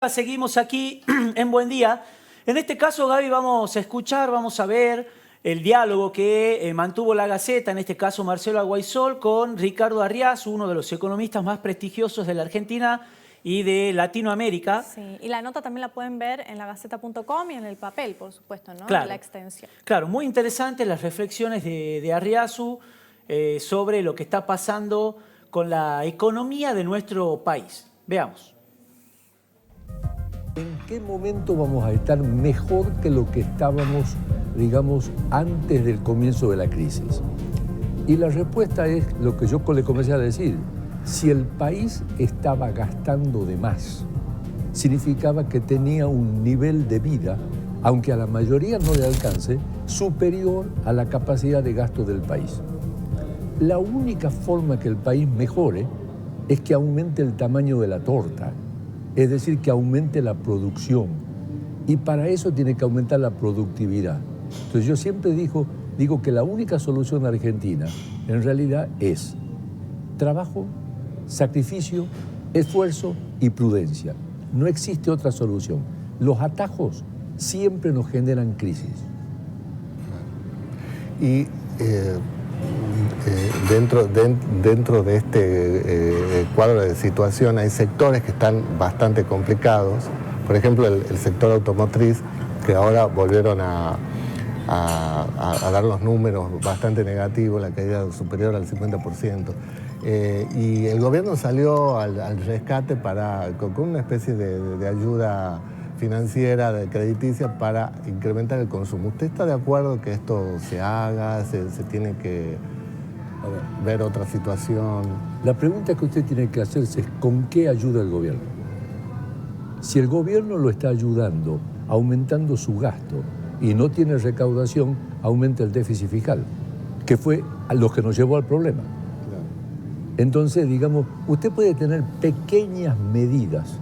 Seguimos aquí en Buen Día. En este caso, Gaby, vamos a escuchar, vamos a ver el diálogo que mantuvo La Gaceta, en este caso Marcelo Aguaysol, con Ricardo Arriazu, uno de los economistas más prestigiosos de la Argentina y de Latinoamérica. Sí, y la nota también la pueden ver en lagaceta.com y en el papel, por supuesto, ¿no? Claro, en la extensión. Claro, muy interesantes las reflexiones de Arriazu sobre lo que está pasando con la economía de nuestro país. Veamos. ¿En qué momento vamos a estar mejor que lo que estábamos, digamos, antes del comienzo de la crisis? Y la respuesta es lo que yo le comencé a decir. Si el país estaba gastando de más, significaba que tenía un nivel de vida, aunque a la mayoría no le alcance, superior a la capacidad de gasto del país. La única forma que el país mejore es que aumente el tamaño de la torta. Es decir, que aumente la producción. Y para eso tiene que aumentar la productividad. Entonces yo siempre digo que la única solución argentina en realidad es trabajo, sacrificio, esfuerzo y prudencia. No existe otra solución. Los atajos siempre nos generan crisis. Y dentro de este cuadro de situación hay sectores que están bastante complicados. Por ejemplo, el sector automotriz, que ahora volvieron a dar los números bastante negativos, la caída superior al 50%. Y el gobierno salió al rescate con una especie de ayuda financiera, crediticia, para incrementar el consumo. ¿Usted está de acuerdo que esto se haga? ¿Se tiene que ver otra situación? La pregunta que usted tiene que hacerse es ¿con qué ayuda el gobierno? Si el gobierno lo está ayudando aumentando su gasto y no tiene recaudación, aumenta el déficit fiscal, que fue a lo que nos llevó al problema. Claro. Entonces, digamos, usted puede tener pequeñas medidas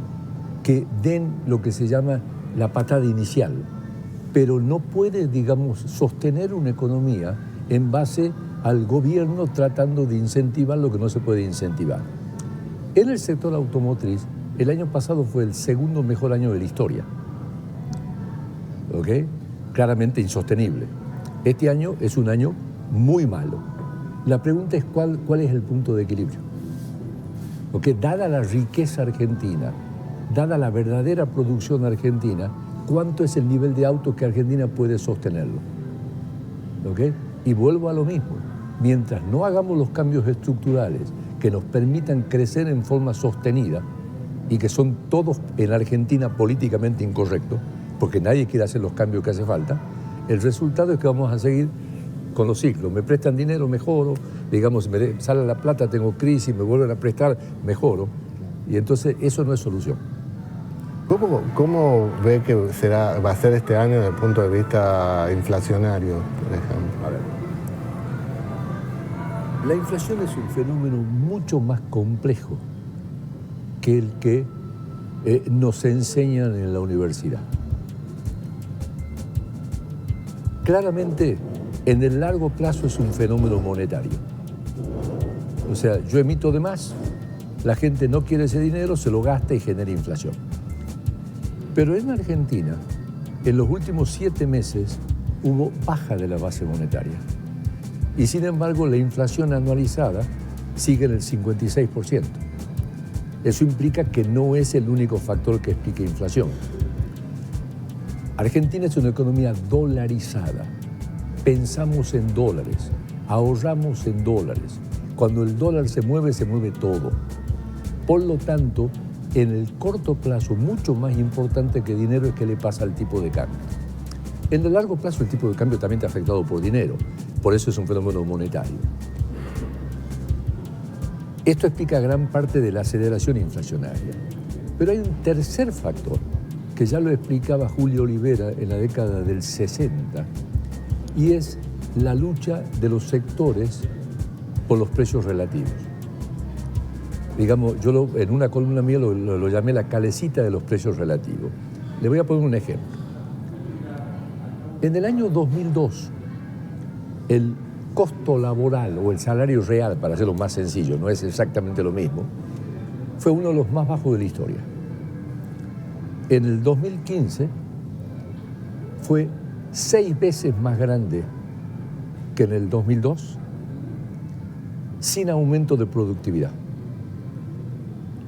que den lo que se llama la patada inicial, pero no puede, digamos, sostener una economía en base al gobierno tratando de incentivar lo que no se puede incentivar. En el sector automotriz, el año pasado fue el segundo mejor año de la historia. ¿Ok? Claramente insostenible. Este año es un año muy malo. La pregunta es cuál es el punto de equilibrio. Porque dada la riqueza argentina, dada la verdadera producción argentina, ¿cuánto es el nivel de autos que Argentina puede sostenerlo? ¿Ok? Y vuelvo a lo mismo. Mientras no hagamos los cambios estructurales que nos permitan crecer en forma sostenida, y que son todos en Argentina políticamente incorrectos, porque nadie quiere hacer los cambios que hace falta, el resultado es que vamos a seguir con los ciclos. Me prestan dinero, mejoro, digamos, me sale la plata, tengo crisis, me vuelven a prestar, mejoro. Y entonces eso no es solución. ¿Cómo ve que va a ser este año desde el punto de vista inflacionario, por ejemplo? A ver. La inflación es un fenómeno mucho más complejo que el que nos enseñan en la universidad. Claramente, en el largo plazo es un fenómeno monetario. O sea, yo emito de más, la gente no quiere ese dinero, se lo gasta y genera inflación. Pero en Argentina, en los últimos 7 meses, hubo baja de la base monetaria. Y sin embargo, la inflación anualizada sigue en el 56%. Eso implica que no es el único factor que explica inflación. Argentina es una economía dolarizada. Pensamos en dólares, ahorramos en dólares. Cuando el dólar se mueve todo. Por lo tanto, en el corto plazo, mucho más importante que dinero es qué le pasa al tipo de cambio. En el largo plazo, el tipo de cambio también está afectado por dinero. Por eso es un fenómeno monetario. Esto explica gran parte de la aceleración inflacionaria. Pero hay un tercer factor, que ya lo explicaba Julio Olivera en la década del 60, y es la lucha de los sectores por los precios relativos. Digamos, yo en una columna mía lo llamé la calecita de los precios relativos. Le voy a poner un ejemplo. En el año 2002, el costo laboral o el salario real, para hacerlo más sencillo, no es exactamente lo mismo, fue uno de los más bajos de la historia. En el 2015 fue 6 veces más grande que en el 2002, sin aumento de productividad.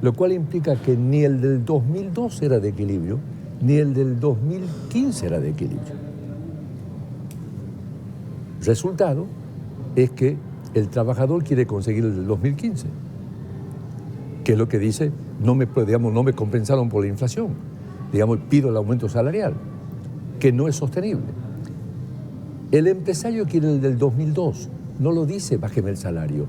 Lo cual implica que ni el del 2002 era de equilibrio, ni el del 2015 era de equilibrio. Resultado es que el trabajador quiere conseguir el del 2015, que es lo que dice, no me compensaron por la inflación, digamos, pido el aumento salarial, que no es sostenible. El empresario quiere el del 2002, no lo dice bájeme el salario,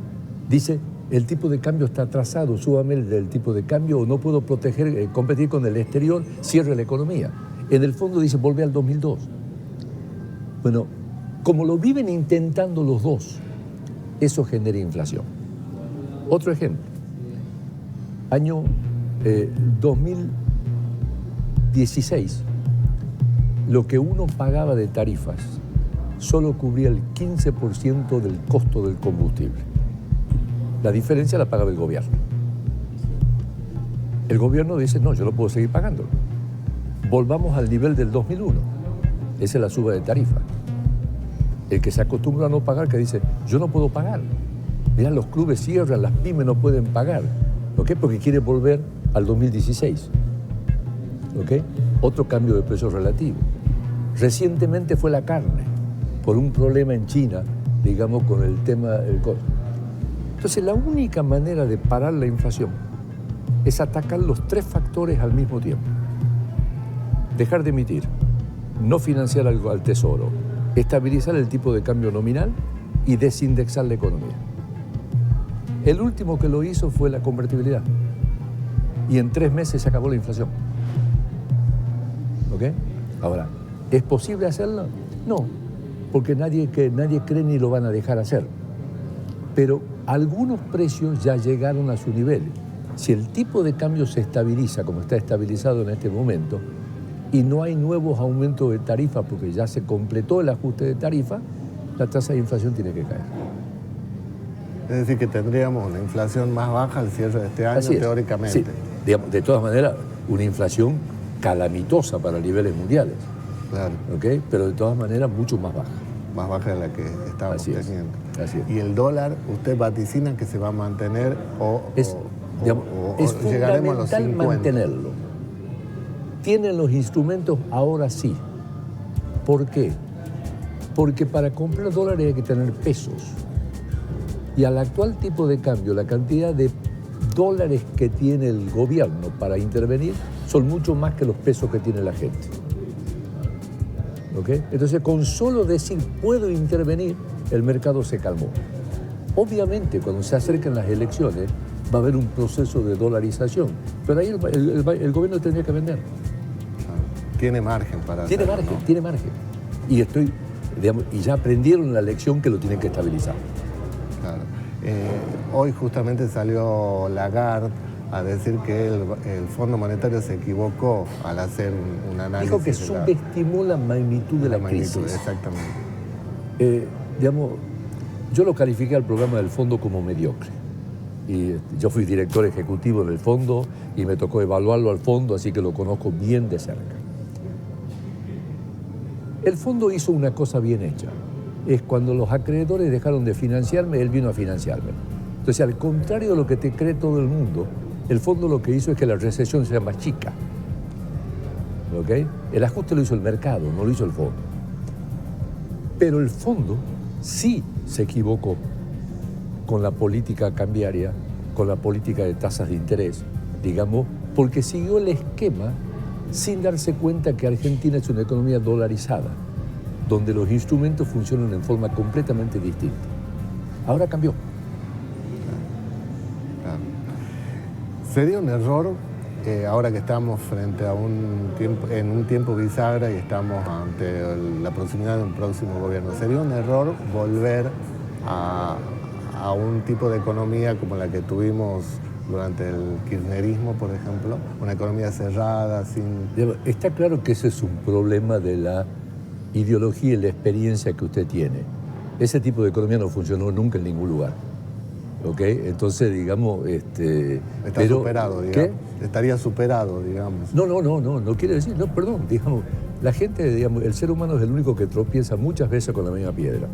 dice el tipo de cambio está atrasado, súbame el del tipo de cambio o no puedo competir con el exterior, cierre la economía. En el fondo dice volvé al 2002. Bueno, como lo viven intentando los dos, eso genera inflación. Otro ejemplo, año 2016, lo que uno pagaba de tarifas solo cubría el 15% del costo del combustible. La diferencia la pagaba el gobierno. El gobierno dice, no, yo no puedo seguir pagándolo. Volvamos al nivel del 2001. Esa es la suba de tarifa. El que se acostumbra a no pagar, que dice, yo no puedo pagar. Mirá, los clubes cierran, las pymes no pueden pagar. ¿Ok? Porque quiere volver al 2016. ¿Ok? Otro cambio de precio relativo. Recientemente fue la carne, por un problema en China, digamos, con el tema del costo. Entonces, la única manera de parar la inflación es atacar los 3 factores al mismo tiempo. Dejar de emitir, no financiar al tesoro, estabilizar el tipo de cambio nominal y desindexar la economía. El último que lo hizo fue la convertibilidad. Y en 3 meses se acabó la inflación. ¿Ok? Ahora, ¿es posible hacerlo? No, porque nadie cree ni lo van a dejar hacer. Pero algunos precios ya llegaron a su nivel. Si el tipo de cambio se estabiliza como está estabilizado en este momento y no hay nuevos aumentos de tarifa porque ya se completó el ajuste de tarifa, la tasa de inflación tiene que caer. Es decir, que tendríamos una inflación más baja al cierre de este año, teóricamente. Sí. Digamos, de todas maneras, una inflación calamitosa para niveles mundiales. Claro. ¿Okay? Pero de todas maneras, mucho más baja. Más baja de la que estábamos teniendo. Así es. ¿Y el dólar, usted vaticina que se va a mantener es llegaremos a los 50? Mantenerlo. Tienen los instrumentos ahora sí. ¿Por qué? Porque para comprar dólares hay que tener pesos. Y al actual tipo de cambio, la cantidad de dólares que tiene el gobierno para intervenir son mucho más que los pesos que tiene la gente. ¿Okay? Entonces, con solo decir puedo intervenir, el mercado se calmó. Obviamente, cuando se acercan las elecciones, va a haber un proceso de dolarización, pero ahí el gobierno tendría que vender. Tiene margen para Tiene hacerlo, margen, ¿no? tiene margen. Y ya aprendieron la lección que lo tienen que estabilizar. Claro. Hoy justamente salió Lagarde a decir que el Fondo Monetario se equivocó al hacer un análisis. Dijo que subestimó la magnitud de la crisis. Exactamente. Yo lo califiqué al programa del fondo como mediocre. Y yo fui director ejecutivo del fondo y me tocó evaluarlo al fondo, así que lo conozco bien de cerca. El fondo hizo una cosa bien hecha. Es cuando los acreedores dejaron de financiarme, él vino a financiarme. Entonces, al contrario de lo que te cree todo el mundo, el fondo lo que hizo es que la recesión sea más chica. ¿Okay? El ajuste lo hizo el mercado, no lo hizo el fondo. Pero el fondo sí se equivocó con la política cambiaria, con la política de tasas de interés, digamos, porque siguió el esquema sin darse cuenta que Argentina es una economía dolarizada, donde los instrumentos funcionan en forma completamente distinta. Ahora cambió. Claro. ¿Sería un error, ahora que estamos frente a en un tiempo bisagra y estamos ante la proximidad de un próximo gobierno, sería un error volver a un tipo de economía como la que tuvimos durante el kirchnerismo, por ejemplo, una economía cerrada, sin... Está claro que ese es un problema de la ideología y la experiencia que usted tiene. Ese tipo de economía no funcionó nunca en ningún lugar. ¿ok? Entonces, digamos, Está superado, digamos. Estaría superado, digamos. No quiere decir, no, perdón, digamos, la gente, digamos, el ser humano es el único que tropieza muchas veces con la misma piedra.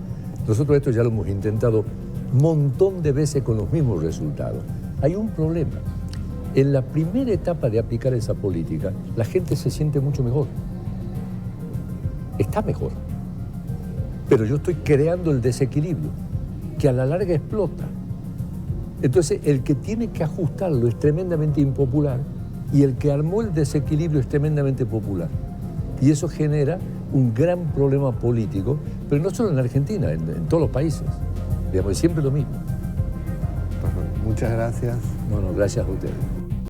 Nosotros esto ya lo hemos intentado un montón de veces con los mismos resultados. Hay un problema. En la primera etapa de aplicar esa política, la gente se siente mucho mejor. Está mejor. Pero yo estoy creando el desequilibrio, que a la larga explota. Entonces, el que tiene que ajustarlo es tremendamente impopular y el que armó el desequilibrio es tremendamente popular. Y eso genera un gran problema político, pero no solo en Argentina, en todos los países. Digamos, es siempre lo mismo. Muchas gracias. No, gracias a ustedes.